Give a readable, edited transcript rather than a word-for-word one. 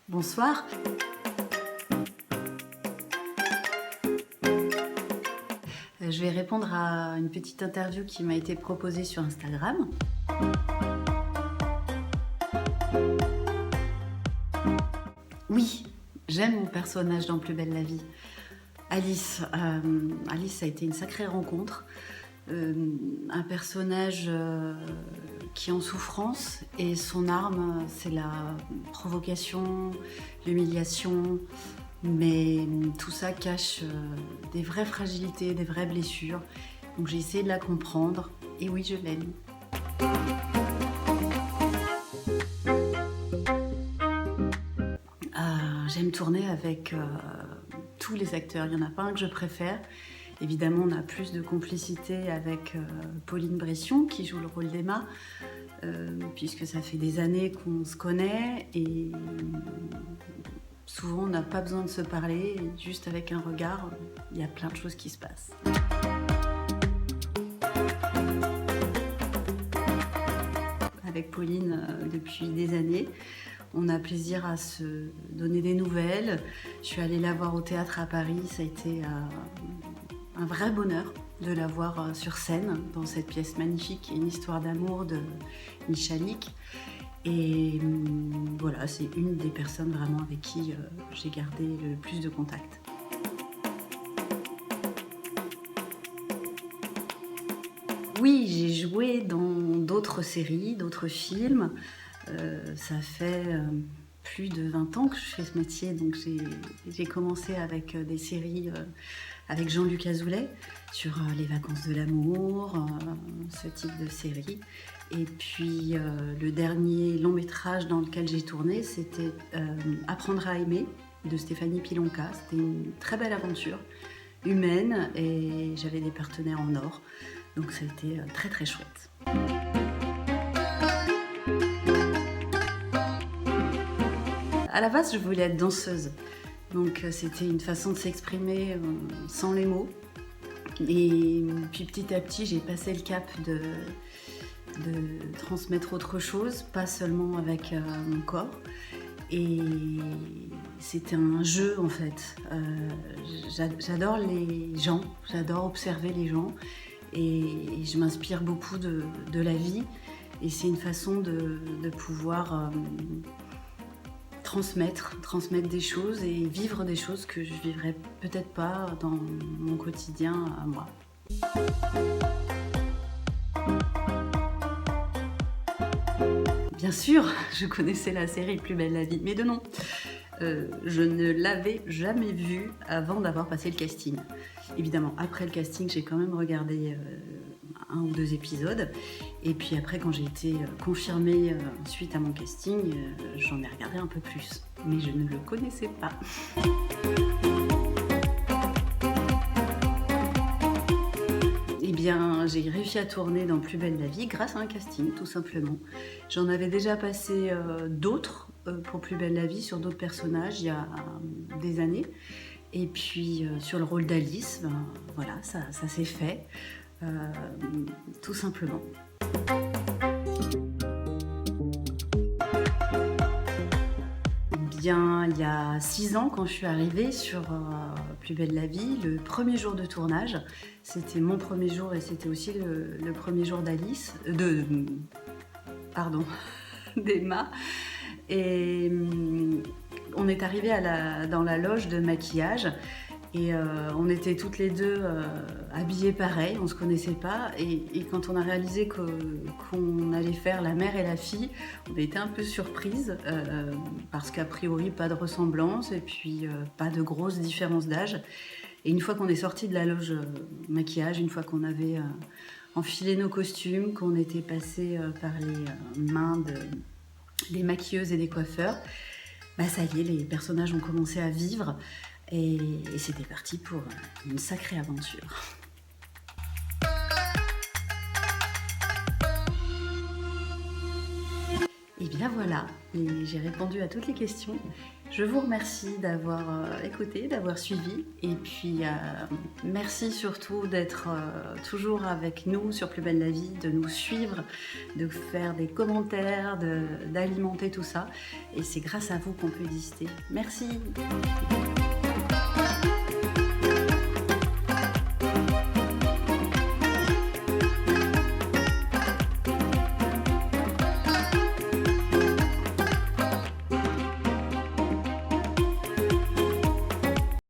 Bonsoir. Je vais répondre à une petite interview qui m'a été proposée sur Instagram. Oui, j'aime mon personnage dans Plus belle la vie. Alice. Alice a été une sacrée rencontre. Un personnage qui est en souffrance et son arme, c'est la provocation, l'humiliation. Mais tout ça cache des vraies fragilités, des vraies blessures. Donc j'ai essayé de la comprendre et oui, je l'aime. J'aime tourner avec tous les acteurs. Il n'y en a pas un que je préfère. Évidemment, on a plus de complicité avec Pauline Bression qui joue le rôle d'Emma, puisque ça fait des années qu'on se connaît et souvent on n'a pas besoin de se parler, et juste avec un regard, il y a plein de choses qui se passent. Avec Pauline, depuis des années, on a plaisir à se donner des nouvelles. Je suis allée la voir au théâtre à Paris, ça a été un vrai bonheur de la voir sur scène dans cette pièce magnifique qui est une histoire d'amour de Michalik. Et voilà, c'est une des personnes vraiment avec qui j'ai gardé le plus de contact. Oui, j'ai joué dans d'autres séries, d'autres films. Ça fait plus de 20 ans que je fais ce métier, donc j'ai commencé avec des séries avec Jean-Luc Azoulay sur les vacances de l'amour, ce type de série. Et puis le dernier long métrage dans lequel j'ai tourné, c'était Apprendre à aimer de Stéphanie Pilonka. C'était une très belle aventure humaine et j'avais des partenaires en or, donc ça a été très très chouette. À la base, je voulais être danseuse, donc c'était une façon de s'exprimer sans les mots. Et puis petit à petit, j'ai passé le cap de transmettre autre chose, pas seulement avec mon corps. Et c'était un jeu en fait. J'adore les gens, j'adore observer les gens et je m'inspire beaucoup de la vie. Et c'est une façon de pouvoir transmettre des choses et vivre des choses que je vivrais peut-être pas dans mon quotidien à moi. Bien sûr, je connaissais la série Plus belle la vie, mais de nom. Je ne l'avais jamais vue avant d'avoir passé le casting. Évidemment, après le casting, j'ai quand même regardé un ou deux épisodes. Et puis après, quand j'ai été confirmée suite à mon casting, j'en ai regardé un peu plus. Mais je ne le connaissais pas. Eh bien, j'ai réussi à tourner dans Plus belle la vie grâce à un casting, tout simplement. J'en avais déjà passé d'autres pour Plus belle la vie sur d'autres personnages il y a des années. Et puis sur le rôle d'Alice, voilà, ça s'est fait, tout simplement. Bien, il y a 6 ans, quand je suis arrivée sur Plus belle la vie, le premier jour de tournage, c'était mon premier jour et c'était aussi le premier jour d'Alice, d'Emma. Et on est arrivé dans la loge de maquillage et on était toutes les deux habillées pareil, on se connaissait pas. Et quand on a réalisé qu'on allait faire la mère et la fille, on a été un peu surprises parce qu'a priori pas de ressemblance et puis pas de grosse différence d'âge. Et une fois qu'on est sorti de la loge maquillage, une fois qu'on avait enfilé nos costumes, qu'on était passé par les mains des maquilleuses et des coiffeurs, ça y est, les personnages ont commencé à vivre et c'était parti pour une sacrée aventure. Et bien voilà, j'ai répondu à toutes les questions. Je vous remercie d'avoir écouté, d'avoir suivi. Et puis merci surtout d'être toujours avec nous sur Plus belle la vie, de nous suivre, de faire des commentaires, d'alimenter tout ça. Et c'est grâce à vous qu'on peut exister. Merci.